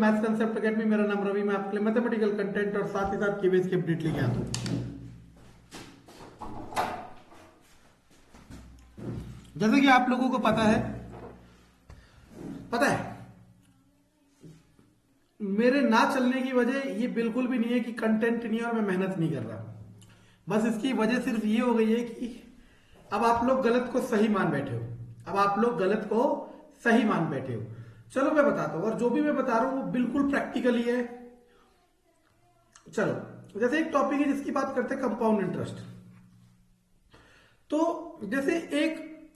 Maths concept academy. मेरा नाम रवि, मैं आपके लिए मैथमेटिकल कंटेंट और साथ ही साथ कीवेज की अपडेट लेके आता हूँ। जैसे कि आप लोगों को पता है मेरे ना चलने की वजह ये बिल्कुल भी नहीं है कि कंटेंट नहीं है और मैं मेहनत नहीं कर रहा। बस इसकी वजह सिर्फ ये हो गई है कि अब आप लोग गलत को सही मान बैठे हो। अब आप लोग गलत को सही मान बैठे हो। चलो मैं बताता हूं, और जो भी मैं बता रहा हूं वो बिल्कुल प्रैक्टिकली है। चलो, जैसे एक टॉपिक है जिसकी बात करते हैं, कंपाउंड इंटरेस्ट। तो जैसे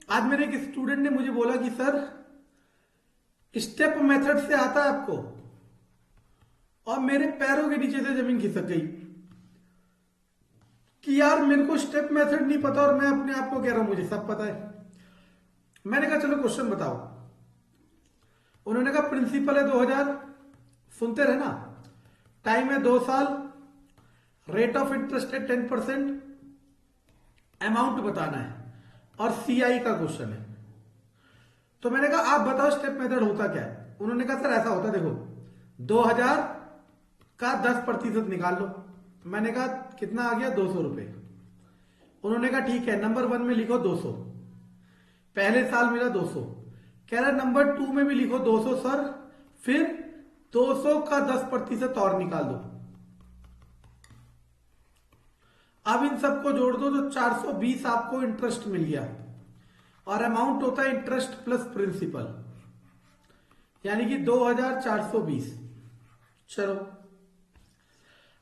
आज मेरे एक स्टूडेंट ने मुझे बोला कि सर स्टेप मेथड से आता है आपको, और मेरे पैरों के नीचे से जमीन खिसक गई कि यार मेरे को स्टेप मेथड नहीं पता और मैं अपने आप को कह रहा हूं मुझे सब पता है। मैंने कहा चलो क्वेश्चन बताओ। उन्होंने कहा प्रिंसिपल है 2000, सुनते रहे ना, टाइम है 2 साल, रेट ऑफ इंटरेस्ट है 10%, अमाउंट बताना है और सीआई का क्वेश्चन है। तो मैंने कहा आप बताओ स्टेप मेथड होता क्या है। उन्होंने कहा सर ऐसा होता, देखो 2000 का 10% निकाल लो। मैंने कहा कितना आ गया, 200 रुपए। उन्होंने कहा ठीक है, नंबर 1 में लिखो 200, पहले साल मिला 200। कह रहा नंबर 2 में भी लिखो 200 सर, फिर 200 का 10% और निकाल दो। अब इन सबको जोड़ दो तो 420 आपको इंटरेस्ट मिल गया, और अमाउंट होता है इंटरेस्ट प्लस प्रिंसिपल, यानी कि 2420। चलो,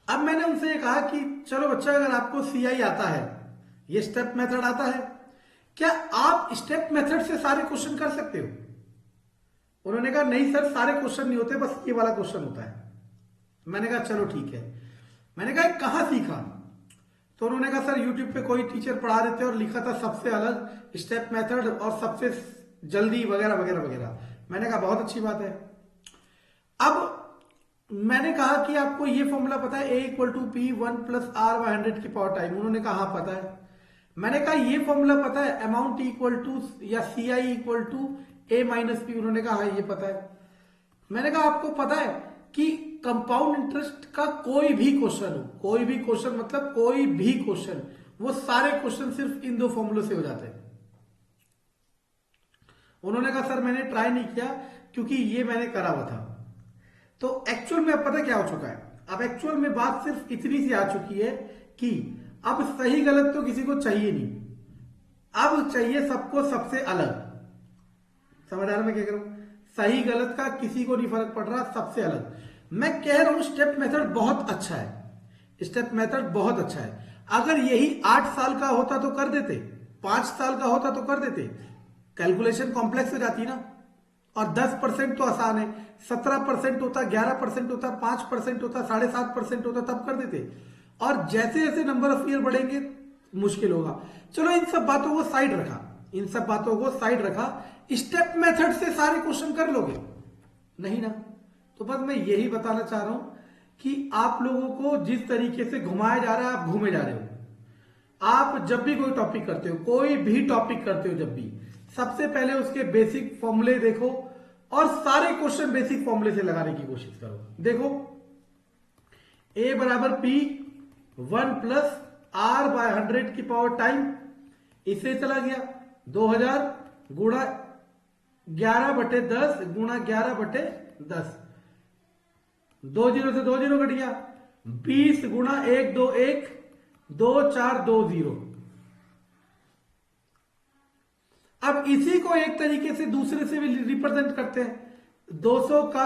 अब मैंने उनसे ये कहा कि चलो बच्चा, अगर आपको सीआई आता है, ये स्टेप मेथड आता है, क्या आप स्टेप मेथड से सारे क्वेश्चन कर सकते हो? उन्होंने कहा नहीं सर, सारे क्वेश्चन नहीं होते, बस ये वाला क्वेश्चन होता है। मैंने कहा चलो ठीक है। मैंने कहा कहां सीखा? तो उन्होंने कहा सर यूट्यूब पे कोई टीचर पढ़ा रहे थे और लिखा था सबसे अलग स्टेप मेथड और सबसे जल्दी वगैरह वगैरह वगैरह। मैंने कहा बहुत अच्छी बात है। अब मैंने कहा कि आपको ये फॉर्मूला पता है, A=P1+R/100 की पावर टाइम? उन्होंने कहा हाँ पता है। मैंने कहा ये फॉर्मूला पता है, अमाउंट इक्वल टू या सीआई इक्वल टू A-P? उन्होंने कहा हाँ ये पता है। मैंने कहा आपको पता है कि कंपाउंड इंटरेस्ट का कोई भी क्वेश्चन हो, कोई भी क्वेश्चन मतलब कोई भी क्वेश्चन, वो सारे क्वेश्चन सिर्फ इन 2 फॉर्मूलों से हो जाते हैं। उन्होंने कहा सर मैंने ट्राई नहीं किया क्योंकि ये मैंने करा हुआ था। तो एक्चुअल में अब पता क्या हो चुका है, अब एक्चुअल में बात सिर्फ इतनी सी आ चुकी है कि अब सही गलत तो किसी को चाहिए नहीं, अब चाहिए सबको सबसे अलग। समझ आ रहा मैं क्या करूं? सही गलत का किसी को नहीं फर्क पड़ रहा, सबसे अलग। मैं कह रहा हूं स्टेप मेथड बहुत अच्छा है, स्टेप मेथड बहुत अच्छा है। अगर यही 8 साल का होता तो कर देते, 5 साल का होता तो कर देते। कैलकुलेशन कॉम्प्लेक्स हो जाती ना, और 10% तो आसान है, 17% होता, 11% होता, 5% होता, 7.5% होता, तब कर देते। और जैसे जैसे नंबर ऑफ ईयर बढ़ेंगे मुश्किल होगा। चलो इन सब बातों को साइड रखा, इन सब बातों को साइड रखा, स्टेप मेथड से सारे क्वेश्चन कर लोगे? नहीं ना। तो बस मैं यही बताना चाह रहा हूं कि आप लोगों को जिस तरीके से घुमाया जा रहा है, आप घूमे जा रहे हो। आप जब भी कोई टॉपिक करते हो, कोई भी टॉपिक करते हो, जब भी सबसे पहले उसके बेसिक फॉर्मूले देखो और सारे क्वेश्चन बेसिक फॉर्मूले से लगाने की कोशिश करो। देखो A=P1+R/100 की पावर टाइम, इससे चला गया 2000 गुणा 11/10 गुणा 11/10, 2 जीरो से 2 जीरो कट गया, 20 गुणा 1 2 1 2 4 2 0। अब इसी को एक तरीके से दूसरे से भी रिप्रेजेंट करते हैं। 2000 का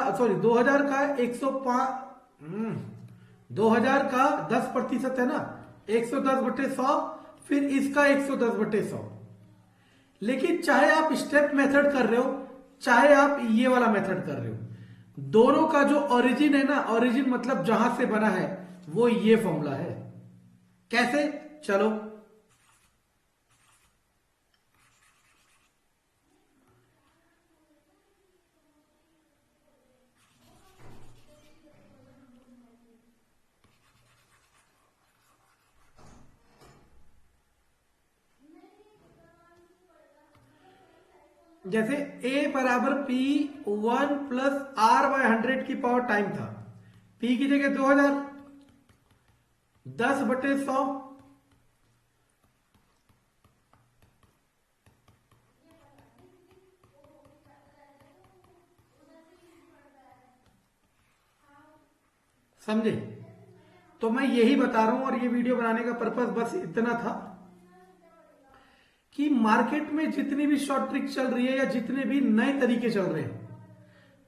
2000 का 10% है ना, 110/100, फिर इसका 110/100। लेकिन चाहे आप स्टेप मेथड कर रहे हो, चाहे आप ये वाला मेथड कर रहे हो, दोनों का जो ओरिजिन है ना, ओरिजिन मतलब जहां से बना है, वो ये फॉर्मूला है। कैसे? चलो जैसे a बराबर p 1 प्लस r बाय 100 की पावर टाइम था, p की जगह 2000, 10/100, समझे? तो मैं यही बता रहा हूं और ये वीडियो बनाने का पर्पस बस इतना था कि मार्केट में जितनी भी शॉर्ट ट्रिक चल रही है या जितने भी नए तरीके चल रहे हैं,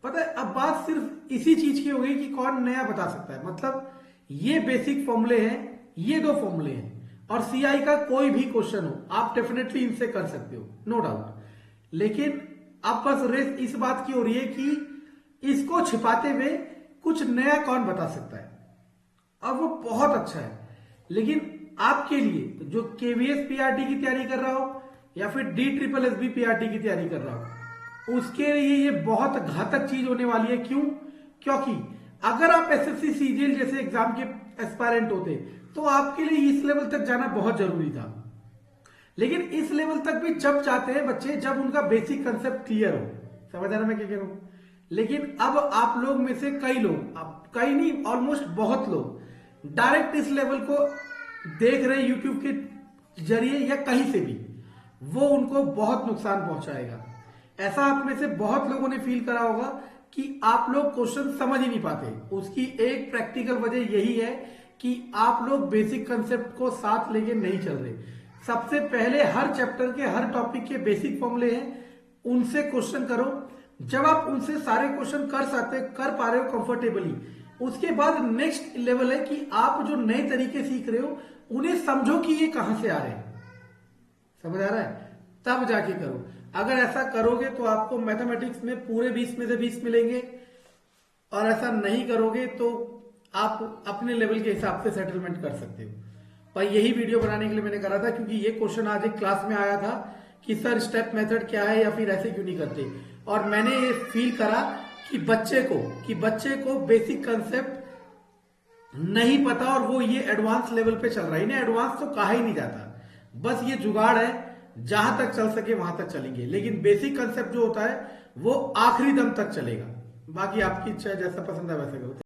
पता है अब बात सिर्फ इसी चीज की हो गई कि कौन नया बता सकता है। मतलब ये बेसिक फॉर्मूले हैं, ये 2 फॉर्मूले हैं और सीआई का कोई भी क्वेश्चन हो आप डेफिनेटली इनसे कर सकते हो, नो डाउट। लेकिन अब बस रेस इस बात की हो रही है कि इसको छिपाते हुए कुछ नया कौन बता सकता है, और वो बहुत अच्छा है। लेकिन आपके लिए जो केवीएस पीआरटी की तैयारी कर रहा हो या फिर DSSB पीआरटी की तैयारी कर रहा हो, उसके लिए ये बहुत घातक चीज होने वाली है। क्यों? क्योंकि अगर आप एसएससी सीजीएल जैसे एग्जाम के एस्पायरेंट होते तो आपके लिए इस लेवल तक जाना बहुत जरूरी था। लेकिन इस लेवल तक भी जब जाते हैं बच्चे, जब उनका बेसिक कंसेप्ट क्लियर हो। समझ आ रहा मैं क्या कह रहा हूं? लेकिन अब आप लोग में से कई लोग, अब कई नहीं ऑलमोस्ट बहुत लोग डायरेक्ट इस लेवल को देख रहे हैं यूट्यूब के जरिए या कहीं से भी, वो उनको बहुत नुकसान पहुंचाएगा। ऐसा आप में से बहुत लोगों ने फील करा होगा कि आप लोग क्वेश्चन समझ ही नहीं पाते। उसकी एक प्रैक्टिकल वजह यही है कि आप लोग बेसिक कंसेप्ट को साथ लेके नहीं चल रहे। सबसे पहले हर चैप्टर के हर टॉपिक के बेसिक फॉर्मूले हैं, उनसे क्वेश्चन करो। जब आप उनसे सारे क्वेश्चन कर पा रहे हो कंफर्टेबली, उसके बाद नेक्स्ट लेवल है कि आप जो नए तरीके सीख रहे हो उन्हें समझो कि ये कहां से आ रहे हैं। समझ आ रहा है? तब जाके करो। अगर ऐसा करोगे तो आपको मैथमेटिक्स में पूरे 20 में से 20 मिलेंगे, और ऐसा नहीं करोगे तो आप अपने लेवल के हिसाब से सेटलमेंट कर सकते हो। पर यही वीडियो बनाने के लिए मैंने करा था, क्योंकि ये क्वेश्चन आज एक क्लास में आया था कि सर स्टेप मेथड क्या है या फिर ऐसे क्यों नहीं करते, और मैंने ये फील करा कि बच्चे को बेसिक कंसेप्ट नहीं पता और वो ये एडवांस लेवल पे चल रहा है। इन्हें एडवांस तो कहा ही नहीं जाता, बस ये जुगाड़ है, जहां तक चल सके वहां तक चलेंगे। लेकिन बेसिक कंसेप्ट जो होता है वो आखिरी दम तक चलेगा। बाकी आपकी इच्छा है, जैसा पसंद है वैसा करो।